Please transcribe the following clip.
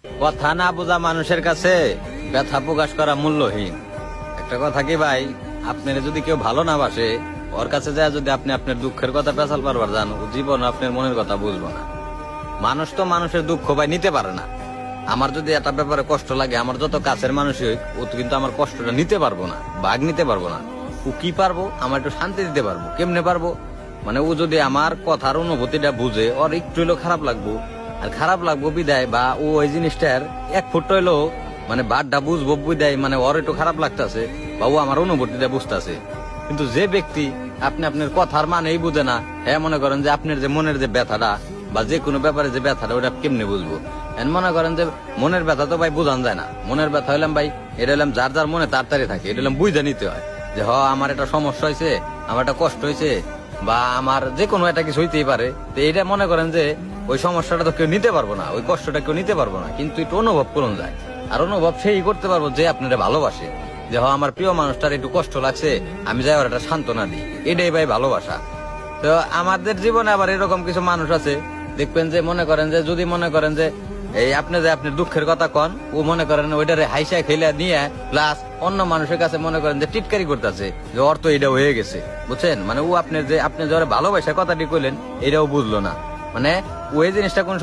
কথা না বোঝা মানুষের কাছে ব্যথা প্রকাশ করা মূল্যহীন। একটা কথা কি ভাই, আপনার যদি কেউ ভালো না বাসে, ওর কাছে যায় যদি আপনি আপনার দুঃখের কথা পেছাল পারবার যান, ও জীবন আপনার মনের কথা বুঝবো না। মানুষ তো মানুষের দুঃখ ভাই নিতে পারে না। আমার যদি একটা ব্যাপারে কষ্ট লাগে, আমার যত কাছের মানুষই হোক, ও তো কিন্তু আমার কষ্টটা নিতে পারবো না, ভাগ নিতে পারবো না। ও কি পারবো, আমার একটু শান্তি দিতে পারবো। কেমনে পারবো মানে, ও যদি আমার কথার অনুভূতিটা বুঝে, ওর একটু হইলেও খারাপ লাগবো। আর খারাপ লাগবো বিদায়, বা ও ওই জিনিসটার 1 ফুট হইলেও মানে বাদটা বুঝবো বিদায়, মানে ওর একটু খারাপ লাগতেছে, বা ও আমার অনুভূতিটা বুঝতেছে। কিন্তু যে ব্যক্তি আপনি আপনার কথার মানেই বুঝে না, হ্যাঁ মনে করেন যে আপনার যে মনের যে ব্যথাটা, বা যে কোনো ব্যাপারে যে ব্যথাটা, ওটা কেমনে বুঝবো? মনে করেন যে মনের ব্যথা তো ভাই বোঝান যায় না। মনের ব্যথা হইলাম ভাই, এটা হলাম যার যার মনে তাড়াতাড়ি থাকে, এটা হলাম বুঝে নিতে হয় যে আমার একটা সমস্যা হয়েছে, আমার একটা কষ্ট হয়েছে, বা আমার যে কোনো একটা কিছু হইতেই পারে। তো এটা মনে করেন যে ওই সমস্যাটা তো কেউ নিতে পারবো না, ওই কষ্টটা কেউ নিতে পারবো না, কিন্তু একটু অনুভব করুন যায়। আর অনুভব সেই করতে পারবো যে আপনারা ভালোবাসে, যে আমার প্রিয় মানুষটার একটু কষ্ট লাগছে, আমি যাই ওর একটা সান্ত্বনা দিই, এটাই ভাই ভালোবাসা। তো আমাদের জীবনে আবার এরকম কিছু মানুষ আছে, দেখবেন যে মনে করেন যে যদি মনে করেন যে এই আপনি যে আপনার দুঃখের কথা কন, ও মনে করেন ওইটারে হাইসা খেলে নিয়ে প্লাস অন্য মানুষের কাছে মনে করেন যে টিটকারি করতেছে যে ওর তো এটা হয়ে গেছে, বুঝছেন? মানে ও আপনি যে ভালোবাসার কথাটি কইলেন, এটাও বুঝলো না। মানে ওই জিনিসটা কোন